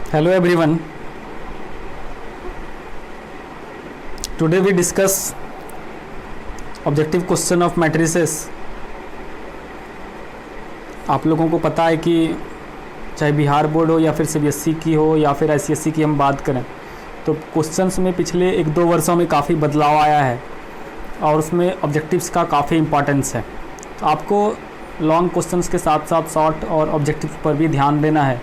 Hello everyone. Today we discuss objective question of matrices. आप लोगों को पता है कि चाहे बिहार बोर्ड हो या फिर सीबीएसई की हो या फिर आईसीएसई की हम बात करें तो क्वेश्चंस में पिछले 1-2 वर्षों में काफ़ी बदलाव आया है और उसमें ऑब्जेक्टिव्स का काफ़ी इम्पोर्टेंस है। तो आपको लॉन्ग क्वेश्चंस के साथ साथ शॉर्ट और ऑब्जेक्टिव्स पर भी ध्यान देना है।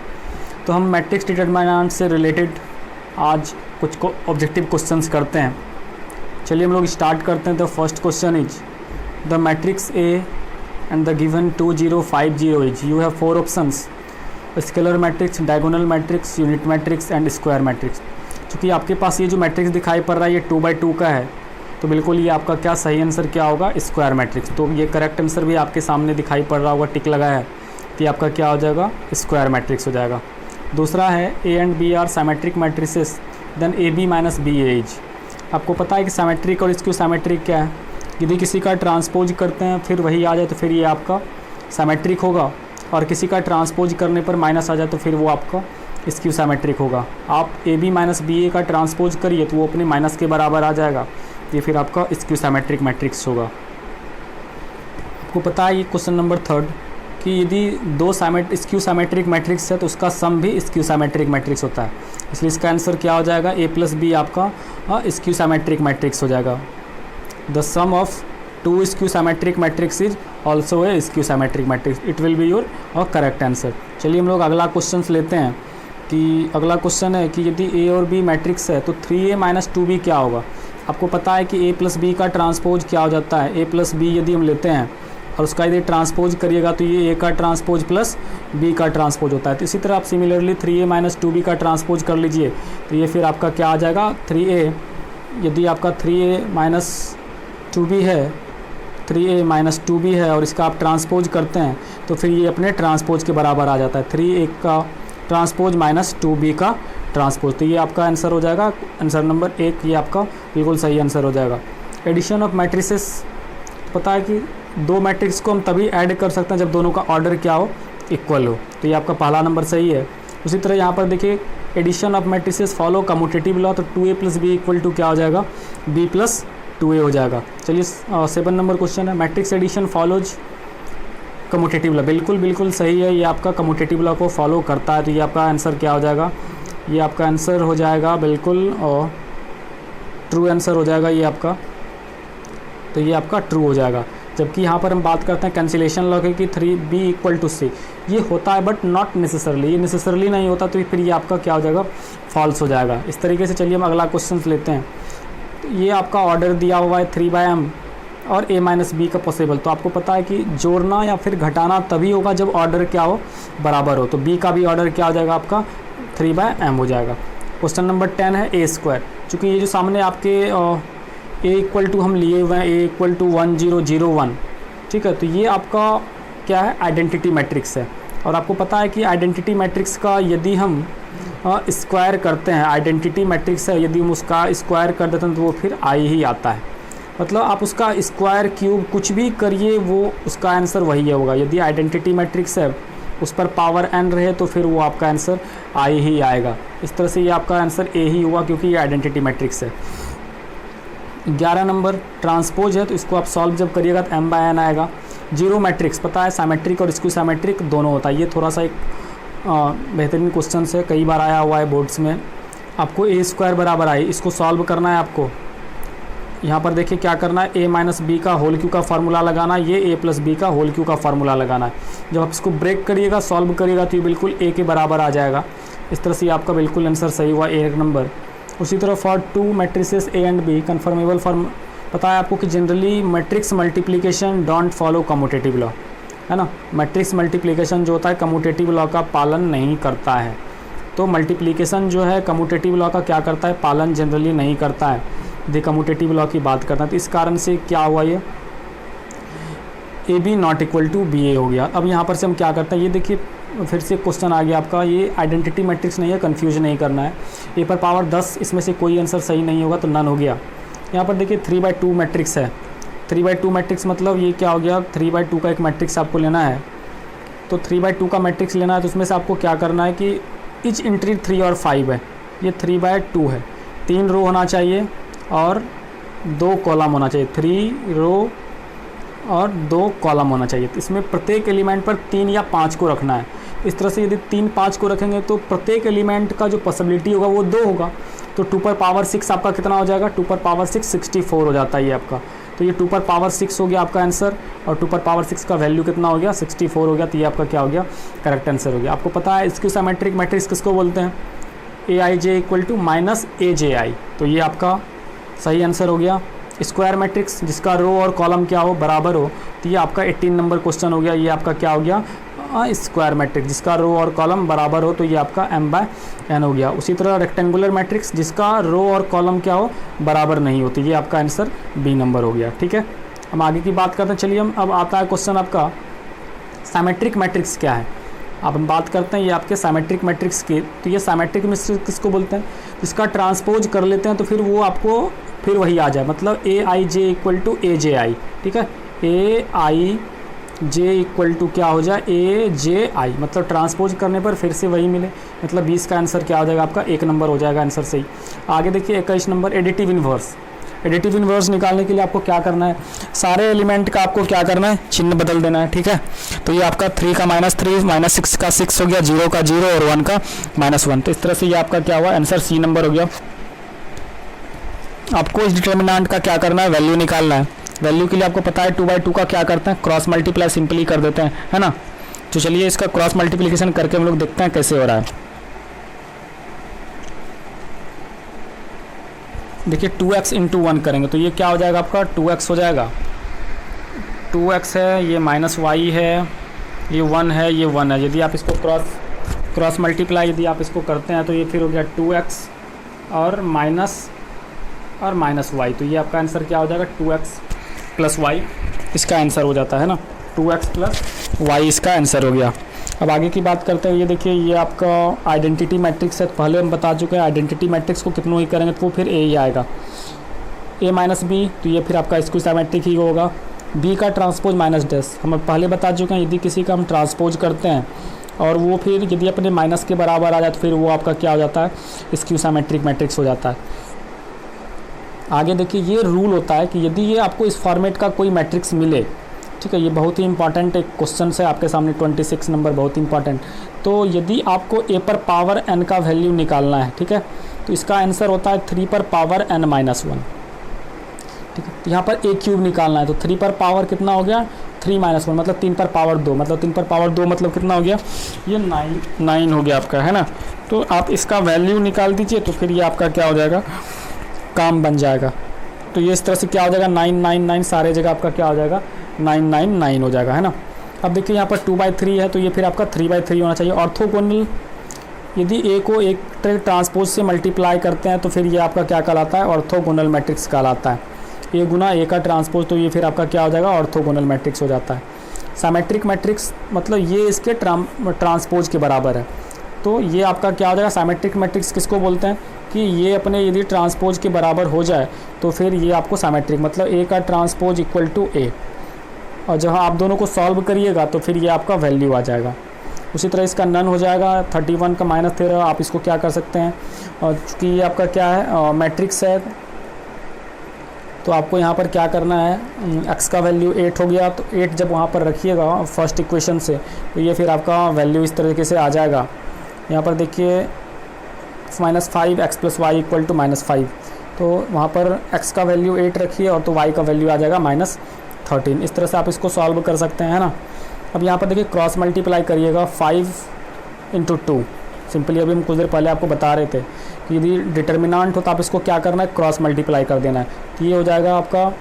तो हम मैट्रिक्स डिटरमिनेंट से रिलेटेड आज कुछ ऑब्जेक्टिव क्वेश्चंस करते हैं। चलिए हम लोग स्टार्ट करते हैं। The first question is the matrix A and the given 2050 is you have 4 options: scalar matrix, diagonal matrix, unit matrix and square matrix. चूँकि आपके पास ये जो मैट्रिक्स दिखाई पड़ रहा है ये 2x2 का है तो बिल्कुल ये आपका क्या सही आंसर क्या होगा, स्क्वायर मैट्रिक्स। तो ये करेक्ट आंसर भी आपके सामने दिखाई पड़ रहा होगा, टिक लगा है, तो ये आपका क्या हो जाएगा, स्क्वायर मैट्रिक्स हो जाएगा। दूसरा है A and B are symmetric matrices then A B minus B A. आपको पता है कि साइमेट्रिक और इसकी साइमेट्रिक क्या है, यदि किसी का ट्रांसपोज करते हैं फिर वही आ जाए तो फिर ये आपका साइमेट्रिक होगा, और किसी का ट्रांसपोज करने पर माइनस आ जाए तो फिर वो आपका इसकी साइमेट्रिक होगा। आप ए बी माइनस बी ए का ट्रांसपोज करिए तो वो अपने माइनस के बराबर आ जाएगा, ये फिर आपका स्क्यू साइमेट्रिक मैट्रिक्स होगा। आपको पता है ये क्वेश्चन नंबर 3 कि यदि 2 स्क्यू साइमेट्रिक मैट्रिक्स है तो उसका सम भी स्क्यू साइमेट्रिक मैट्रिक्स होता है, इसलिए इसका आंसर क्या हो जाएगा, ए प्लस बी आपका स्क्यू साइमेट्रिक मैट्रिक्स हो जाएगा। The sum of 2 skew symmetric matrix is also a skew symmetric matrix, it will be your correct answer. चलिए हम लोग अगला क्वेश्चन लेते हैं कि अगला क्वेश्चन है कि यदि ए और बी मैट्रिक्स है तो 3a माइनस 2b क्या होगा। आपको पता है कि ए प्लस बी का ट्रांसपोज क्या हो जाता है, ए प्लस बी यदि हम लेते हैं और उसका यदि ट्रांसपोज करिएगा तो ये ए का ट्रांसपोज प्लस बी का ट्रांसपोज होता है। तो इसी तरह आप सिमिलरली 3a माइनस 2b का ट्रांसपोज कर लीजिए तो ये फिर आपका क्या आ जाएगा, 3a। यदि आपका 3a माइनस 2b है, 3a माइनस 2b है और इसका आप ट्रांसपोज करते हैं तो फिर ये अपने ट्रांसपोज के बराबर आ जाता है, 3a का ट्रांसपोज माइनस 2b का ट्रांसपोज। तो ये आपका आंसर हो जाएगा, आंसर नंबर 1 ये आपका बिल्कुल सही आंसर हो जाएगा। एडिशन ऑफ मैट्रिसेस, पता है कि 2 मैट्रिक्स को हम तभी ऐड कर सकते हैं जब दोनों का ऑर्डर क्या हो, इक्वल हो, तो ये आपका पहला नंबर सही है। उसी तरह यहाँ पर देखिए addition of matrices follow commutative law, तो 2a plus B equal to क्या हो जाएगा, b प्लस 2a हो जाएगा। चलिए 7 नंबर क्वेश्चन है matrix addition follows commutative law, बिल्कुल सही है, ये आपका कम्यूटेटिव लॉ को फॉलो करता है। तो ये आपका आंसर क्या हो जाएगा, ये आपका आंसर हो जाएगा बिल्कुल और ट्रू आंसर हो जाएगा ये आपका, तो ये आपका ट्रू हो जाएगा। जबकि यहाँ पर हम बात करते हैं कैंसिलेशन लॉ की 3b इक्वल टू c, ये होता है बट नॉट नेसेसरली, ये नेसेसरली नहीं होता तो फिर ये आपका क्या हो जाएगा, फॉल्स हो जाएगा। इस तरीके से चलिए हम अगला क्वेश्चन लेते हैं। तो ये आपका ऑर्डर दिया हुआ है 3/m और a माइनस बी का पॉसिबल। तो आपको पता है कि जोड़ना या फिर घटाना तभी होगा जब ऑर्डर क्या हो, बराबर हो। तो b का भी ऑर्डर क्या हो जाएगा आपका 3/m हो जाएगा। क्वेश्चन नंबर 10 है a स्क्वायर। चूँकि ये जो सामने आपके a इक्वल टू हम लिए हुए हैं a इक्वल टू 1001, ठीक है, तो ये आपका क्या है, आइडेंटिटी मैट्रिक्स है। और आपको पता है कि आइडेंटिटी मैट्रिक्स का यदि हम स्क्वायर करते हैं, आइडेंटिटी मैट्रिक्स है, यदि हम उसका स्क्वायर कर देते हैं तो वो फिर आई ही आता है। मतलब आप उसका स्क्वायर क्यूब कुछ भी करिए वो उसका आंसर वही होगा। यदि आइडेंटिटी मैट्रिक्स है उस पर पावर n रहे तो फिर वो आपका आंसर आई ही आएगा। इस तरह से ये आपका आंसर a ही हुआ क्योंकि ये आइडेंटिटी मैट्रिक्स है। 11 नंबर ट्रांसपोज है तो इसको आप सॉल्व जब करिएगा तो m/n आएगा। जीरो मैट्रिक्स पता है साइमेट्रिक और स्क्यू साइमेट्रिक दोनों होता है। ये थोड़ा सा एक बेहतरीन क्वेश्चन है, कई बार आया हुआ है बोर्ड्स में। आपको a स्क्वायर बराबर आई, इसको सॉल्व करना है आपको। यहाँ पर देखिए क्या करना है, a माइनस बी का होल क्यू का फार्मूला लगाना है, ये a प्लस बी का होल क्यू का फार्मूला लगाना है। जब आप इसको ब्रेक करिएगा, सॉल्व करिएगा तो ये बिल्कुल a के बराबर आ जाएगा। इस तरह से आपका बिल्कुल आंसर सही हुआ, 1 नंबर। उसी तरह for 2 matrices a and b conformable form, पता है आपको कि generally matrix multiplication don't follow commutative law, है ना। मैट्रिक्स मल्टीप्लिकेशन जो होता है कम्यूटेटिव लॉ का पालन नहीं करता है। तो मल्टीप्लिकेशन जो है कम्यूटेटिव लॉ का क्या करता है, पालन जनरली नहीं करता है, द कम्यूटेटिव लॉ की बात करता है। तो इस कारण से क्या हुआ, ये A B not equal to B A हो गया। अब यहाँ पर से हम क्या करते हैं, ये देखिए फिर से क्वेश्चन आ गया आपका, ये आइडेंटिटी मैट्रिक्स नहीं है, कंफ्यूज नहीं करना है। ए पर पावर 10 इसमें से कोई आंसर सही नहीं होगा तो नन हो गया। यहाँ पर देखिए 3/2 मैट्रिक्स है, 3/2 मैट्रिक्स मतलब ये क्या हो गया, 3/2 का एक मैट्रिक्स आपको लेना है। तो 3/2 का मैट्रिक्स लेना है तो उसमें से आपको क्या करना है कि इच एंट्री 3 और 5 है, ये 3/2 है, 3 रो होना चाहिए और 2 कॉलम होना चाहिए, 3 रो और 2 कॉलम होना चाहिए। तो इसमें प्रत्येक एलिमेंट पर 3 या 5 को रखना है। इस तरह से यदि 3-5 को रखेंगे तो प्रत्येक एलिमेंट का जो पॉसिबिलिटी होगा वो 2 होगा। तो 2 आपका कितना हो जाएगा, 2 64 हो जाता है ये आपका। तो ये 2 हो गया आपका आंसर, और 2 का वैल्यू कितना हो गया, 64 हो गया। तो ये आपका क्या हो गया, करेक्ट आंसर हो गया। आपको पता है स्क्यू सिमेट्रिक मैट्रिक्स किसको बोलते हैं, AIJ = -AJI। तो ये आपका सही आंसर हो गया। स्क्वायर मैट्रिक्स जिसका रो और कॉलम क्या हो, बराबर हो, तो ये आपका 18 नंबर क्वेश्चन हो गया। ये आपका क्या हो गया, स्क्वायर मैट्रिक्स जिसका रो और कॉलम बराबर हो, तो ये आपका m/n हो गया। उसी तरह रेक्टेंगुलर मैट्रिक्स जिसका रो और कॉलम क्या हो, बराबर नहीं होती, ये आपका आंसर B नंबर हो गया। ठीक है, हम आगे की बात करते हैं। चलिए हम अब आता है क्वेश्चन आपका सिमेट्रिक मैट्रिक्स क्या है। अब हम बात करते हैं ये आपके सिमेट्रिक मैट्रिक्स की। तो ये सिमेट्रिक मैट्रिक्स किसको बोलते हैं, जिसका ट्रांसपोज कर लेते हैं तो फिर वो आपको फिर वही आ जाए, मतलब AIJ = AJI। ठीक है, AIJ = क्या हो जाए, AJI, मतलब ट्रांसपोज करने पर फिर से वही मिले, मतलब 20 का आंसर क्या हो जाएगा आपका, 1 नंबर हो जाएगा आंसर सही। आगे देखिए 21 number additive inverse. Additive inverse निकालने के लिए आपको क्या करना है, सारे एलिमेंट का आपको क्या करना है, चिन्ह बदल देना है। ठीक है, तो ये आपका 3 का -3, -6 का 6 हो गया, 0 का 0 और 1 का -1। तो इस तरह से ये आपका क्या हुआ, आंसर C नंबर हो गया। आपको इस डिटर्मिनेंट का क्या करना है, वैल्यू निकालना है। वैल्यू के लिए आपको पता है 2/2 का क्या करते हैं, क्रॉस मल्टीप्लाई सिंपली कर देते हैं, है ना। तो चलिए इसका क्रॉस मल्टीप्लिकेशन करके हम लोग देखते हैं कैसे हो रहा है। देखिए 2x × 1 करेंगे तो ये क्या हो जाएगा आपका, 2x हो जाएगा। 2x है, ये -y है, ये 1 है, ये 1 है। यदि आप इसको क्रॉस मल्टीप्लाई यदि आप इसको करते हैं तो ये फिर हो गया 2x और -y। तो ये आपका आंसर क्या हो जाएगा, 2x + y इसका आंसर हो जाता है ना, 2x + y इसका आंसर हो गया। अब आगे की बात करते हैं। ये देखिए ये आपका आइडेंटिटी मैट्रिक्स है, पहले हम बता चुके हैं आइडेंटिटी मैट्रिक्स को कितनों ही करेंगे तो वो फिर A ही आएगा, A - B। तो ये फिर आपका स्क्यू सिमेट्रिक ही होगा। B का ट्रांसपोज -, हम पहले बता चुके हैं, यदि किसी का हम ट्रांसपोज करते हैं और वो फिर यदि अपने माइनस के बराबर आ जाए तो फिर वो आपका क्या हो जाता है, स्क्यू सिमेट्रिक मैट्रिक्स हो जाता है। आगे देखिए ये रूल होता है कि यदि ये आपको इस फॉर्मेट का कोई मैट्रिक्स मिले, ठीक है, ये बहुत ही इंपॉर्टेंट एक क्वेश्चन है आपके सामने, 26 नंबर, बहुत इंपॉर्टेंट। तो यदि आपको a पर पावर n का वैल्यू निकालना है, ठीक है, तो इसका आंसर होता है 3 पर पावर n - 1। ठीक है, तो यहाँ पर a³ निकालना है तो 3 पर पावर कितना हो गया, 3 - 1, मतलब 3 पर पावर 2, मतलब 3 पर पावर 2 मतलब कितना हो गया, ये 9 हो गया आपका, है ना। तो आप इसका वैल्यू निकाल दीजिए तो फिर ये आपका क्या हो जाएगा, काम बन जाएगा। तो ये इस तरह से क्या हो जाएगा, 999 सारे जगह आपका क्या हो जाएगा, 999 हो जाएगा, है ना। अब देखिए यहाँ पर 2/3 है तो ये फिर आपका 3/3 होना चाहिए। ऑर्थोगोनल यदि a को एक ट्रांसपोज से मल्टीप्लाई करते हैं तो फिर ये आपका क्या कहलाता है, ऑर्थोगोनल मैट्रिक्स कहलाता है। a गुना a का ट्रांसपोज, तो ये फिर आपका क्या हो जाएगा, ऑर्थोगोनल मैट्रिक्स हो जाता है। सिमेट्रिक मैट्रिक्स मतलब ये इसके ट्रांसपोज के बराबर है। तो ये आपका क्या हो जाएगा, सिमेट्रिक मैट्रिक्स किसको बोलते हैं कि ये अपने यदि ट्रांसपोज के बराबर हो जाए तो फिर ये आपको सिमेट्रिक, मतलब a का ट्रांसपोज = a, और जहाँ आप दोनों को सॉल्व करिएगा तो फिर ये आपका वैल्यू आ जाएगा। उसी तरह इसका नन हो जाएगा, 31 का -13। आप इसको क्या कर सकते हैं, और चूँकि ये आपका क्या है, मैट्रिक्स है, तो आपको यहाँ पर क्या करना है, x का वैल्यू 8 हो गया, तो 8 जब वहाँ पर रखिएगा फर्स्ट इक्वेशन से तो ये फिर आपका वैल्यू इस तरीके से आ जाएगा। यहाँ पर देखिए -5x + y = -5, तो वहाँ पर x का वैल्यू 8 रखिए और तो y का वैल्यू आ जाएगा -13। इस तरह से आप इसको सॉल्व कर सकते हैं, है ना। अब यहाँ पर देखिए क्रॉस मल्टीप्लाई करिएगा, 5 × 2, सिंपली अभी हम कुछ देर पहले आपको बता रहे थे कि यदि डिटर्मिनेंट हो तो आप इसको क्या करना है, क्रॉस मल्टीप्लाई कर देना है। तो ये हो जाएगा आपका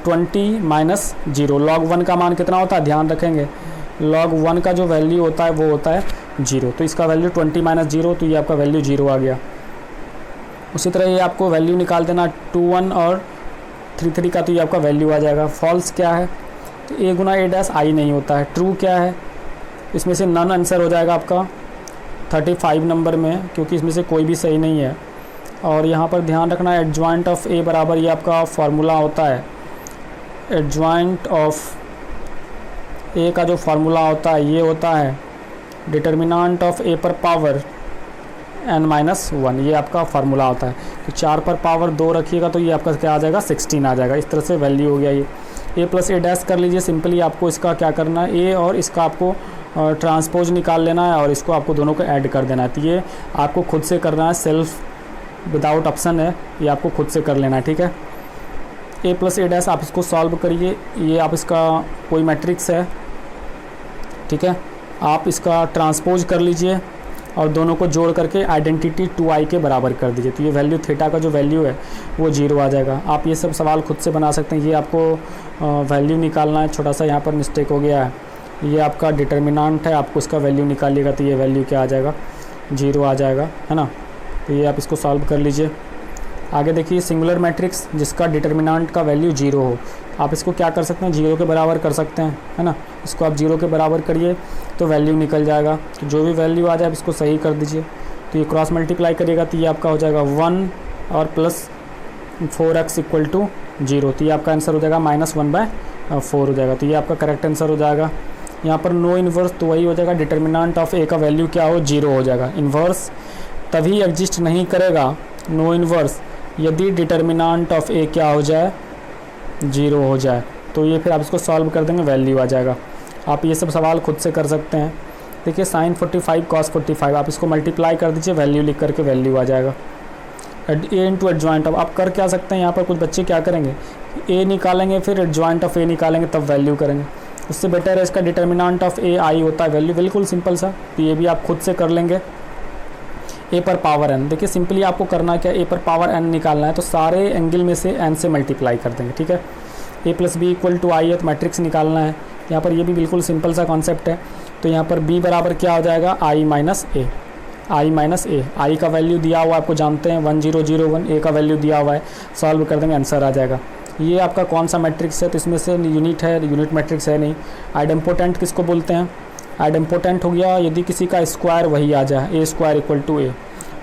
20 - 0। log 1 का मान कितना होता है, ध्यान रखेंगे, log 1 का जो वैल्यू होता है वो होता है 0, तो इसका वैल्यू 20 - 0, तो ये आपका वैल्यू 0 आ गया। उसी तरह ये आपको वैल्यू निकाल देना 21 और 33 का, तो ये आपका वैल्यू आ जाएगा। फॉल्स क्या है, तो a गुना a' आई नहीं होता है। ट्रू क्या है, इसमें से नन आंसर हो जाएगा आपका 35 नंबर में, क्योंकि इसमें से कोई भी सही नहीं है। और यहाँ पर ध्यान रखना है एडजॉइंट ऑफ a बराबर ये आपका फार्मूला होता है, एडजॉइंट ऑफ a का जो फार्मूला होता है ये होता है डिटर्मिनेंट ऑफ a पर पावर n-1, ये आपका फार्मूला होता है। तो 4 पर पावर 2 रखिएगा तो ये आपका क्या आ जाएगा 16 आ जाएगा। इस तरह से वैल्यू हो गया ये। a प्लस ए डैश कर लीजिए। सिंपली आपको इसका क्या करना है, a और इसका आपको ट्रांसपोज निकाल लेना है और इसको आपको दोनों को ऐड कर देना है। तो ये आपको खुद से करना है, सेल्फ विदाउट ऑप्शन है, ये आपको खुद से कर लेना है, ठीक है। a प्लस ए डैश आप इसको सॉल्व करिए। ये आप इसका कोई मैट्रिक्स है, ठीक है, आप इसका ट्रांसपोज कर लीजिए और दोनों को जोड़ करके आइडेंटिटी 2i के बराबर कर दीजिए। तो ये वैल्यू थीटा का जो वैल्यू है वो 0 आ जाएगा। आप ये सब सवाल खुद से बना सकते हैं। ये आपको वैल्यू निकालना है, छोटा सा यहाँ पर मिस्टेक हो गया है। ये आपका डिटर्मिनेंट है, आपको इसका वैल्यू निकालिएगा तो ये वैल्यू क्या आ जाएगा 0 आ जाएगा, है ना। तो ये आप इसको सॉल्व कर लीजिए। आगे देखिए सिंगुलर मैट्रिक्स जिसका डिटर्मिनेंट का वैल्यू 0 हो, आप इसको क्या कर सकते हैं 0 के बराबर कर सकते हैं, है ना। इसको आप 0 के बराबर करिए तो वैल्यू निकल जाएगा। तो जो भी वैल्यू आ जाए आप इसको सही कर दीजिए। तो ये क्रॉस मल्टीप्लाई करिएगा तो ये आपका हो जाएगा 1 और प्लस 4x इक्वल टू 0। तो ये आपका आंसर हो जाएगा -1/4 हो जाएगा। तो ये आपका करेक्ट आंसर हो जाएगा। यहाँ पर नो इन्वर्स तो वही हो जाएगा, डिटर्मिनेंट ऑफ ए का वैल्यू क्या हो 0 हो जाएगा। इन्वर्स तभी एग्जिस्ट नहीं करेगा, नो इन्वर्स, यदि डिटर्मिनेंट ऑफ ए क्या हो जाए 0 हो जाए। तो ये फिर आप इसको सॉल्व कर देंगे, वैल्यू आ जाएगा। आप ये सब सवाल खुद से कर सकते हैं। देखिए sin 45 cos 45, आप इसको मल्टीप्लाई कर दीजिए, वैल्यू लिख करके वैल्यू आ जाएगा। ए इंटू एडजॉइंट ऑफ, आप कर क्या सकते हैं, यहाँ पर कुछ बच्चे क्या करेंगे, ए निकालेंगे फिर एडजॉइंट ऑफ ए निकालेंगे तब वैल्यू करेंगे। उससे बेटर है इसका डिटर्मिनेंट ऑफ ए आई होता है वैल्यू, बिल्कुल सिंपल सा। तो ये भी आप खुद से कर लेंगे। ए पर पावर एन, देखिए सिंपली आपको करना क्या, ए पर पावर एन निकालना है तो सारे एंगल में से एन से मल्टीप्लाई कर देंगे, ठीक है। ए प्लस बी इक्वल टू आई है तो मैट्रिक्स निकालना है। यहाँ पर ये भी बिल्कुल सिंपल सा कॉन्सेप्ट है। तो यहाँ पर b बराबर क्या हो जाएगा i minus A, I minus A. I का वैल्यू दिया हुआ है, आपको जानते हैं 1001, ए का वैल्यू दिया हुआ है, सॉल्व कर देंगे आंसर आ जाएगा। ये आपका कौन सा मैट्रिक्स है, तो इसमें से यूनिट है, यूनिट मैट्रिक्स है नहीं। आइडेम्पोटेंट किसको बोलते हैं, आइडेम्पोटेंट हो गया यदि किसी का स्क्वायर वही आ जाए, ए स्क्वायर इक्वल टू ए,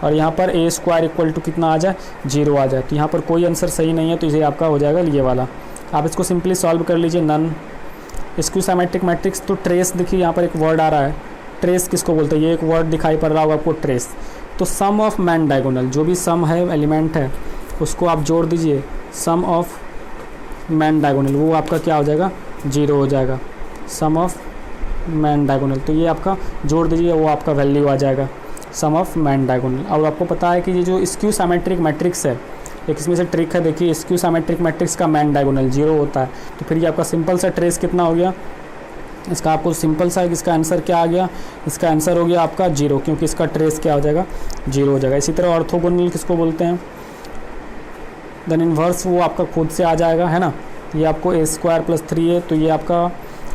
और यहाँ पर ए स्क्वायर इक्वल टू कितना आ जाए 0 आ जाए। तो यहाँ पर कोई आंसर सही नहीं है, तो इसे आपका हो जाएगा ये वाला। आप इसको सिंपली सॉल्व कर लीजिए। नन स्क्यू सिमेट्रिक मैट्रिक्स, तो ट्रेस, देखिए यहाँ पर एक वर्ड आ रहा है, ट्रेस किसको बोलते हैं, ये एक वर्ड दिखाई पड़ रहा होगा आपको ट्रेस। तो सम ऑफ मैन डायगोनल, जो भी सम है एलिमेंट है उसको आप जोड़ दीजिए, सम ऑफ मैन डायगोनल, वो आपका क्या हो जाएगा 0 हो जाएगा। सम ऑफ मैन डायगोनल, तो ये आपका जोड़ दीजिए, वो आपका वैल्यू आ जाएगा सम ऑफ मैन डायगोनल। और आपको पता है कि ये जो स्क्यू सिमेट्रिक मैट्रिक्स है, एक इसमें से ट्रिक है, देखिए स्क्यू सिमेट्रिक मैट्रिक्स का मैन डायगोनल 0 होता है। तो फिर ये आपका सिंपल सा ट्रेस कितना हो गया, इसका आपको सिंपल सा इसका आंसर क्या आ गया, इसका आंसर हो गया आपका 0, क्योंकि इसका ट्रेस क्या हो जाएगा 0 हो जाएगा। इसी तरह ऑर्थोगोनल किसको बोलते हैं, देन इन्वर्स, वो आपका खुद से आ जाएगा, है ना। ये आपको ए स्क्वायर प्लस 3 है, तो ये आपका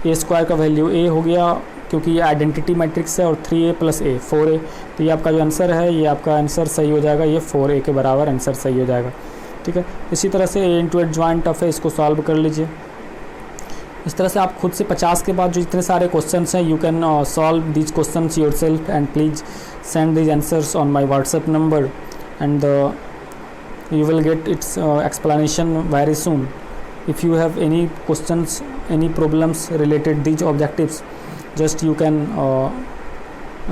ए स्क्वायर का वैल्यू ए हो गया, क्योंकि ये आइडेंटिटी मैट्रिक्स है, और 3a प्लस ए 4a। तो ये आपका जो आंसर है, ये आपका आंसर सही हो जाएगा, ये 4a के बराबर आंसर सही हो जाएगा, ठीक है। इसी तरह से ए इंटू एडजॉइंट ऑफ है, इसको सॉल्व कर लीजिए। इस तरह से आप खुद से 50 के बाद जो इतने सारे क्वेश्चंस हैं, you can solve these questions yourself and please send these answers on my WhatsApp number and you will get its explanation very soon. If you have any questions, any problems related these objectives, just you can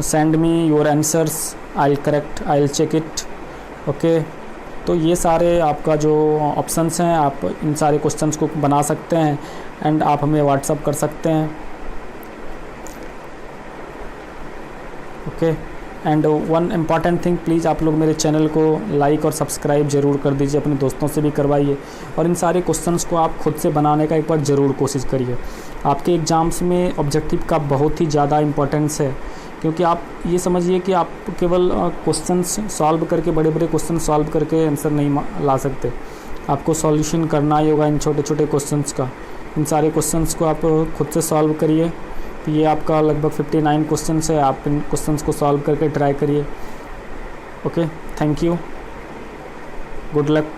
send me your answers, I'll correct, I'll check it, okay। तो ये सारे आपका जो options हैं, आप इन सारे questions को बना सकते हैं एंड आप हमें व्हाट्सअप कर सकते हैं, okay. And one important thing, please आप लोग मेरे चैनल को लाइक और सब्सक्राइब ज़रूर कर दीजिए, अपने दोस्तों से भी करवाइए, और इन सारे क्वेश्चंस को आप खुद से बनाने का एक बार ज़रूर कोशिश करिए। आपके एग्ज़ाम्स में ऑब्जेक्टिव का बहुत ही ज़्यादा इम्पोर्टेंस है, क्योंकि आप ये समझिए कि आप केवल क्वेश्चंस सॉल्व करके, बड़े बड़े क्वेश्चन सॉल्व करके आंसर नहीं ला सकते, आपको सॉल्यूशन करना ही होगा इन छोटे छोटे क्वेश्चंस का। इन सारे क्वेश्चंस को आप खुद से सॉल्व करिए। तो ये आपका लगभग 59 क्वेश्चंस है, आप इन क्वेश्चंस को सॉल्व करके ट्राई करिए, okay. Thank you, good luck.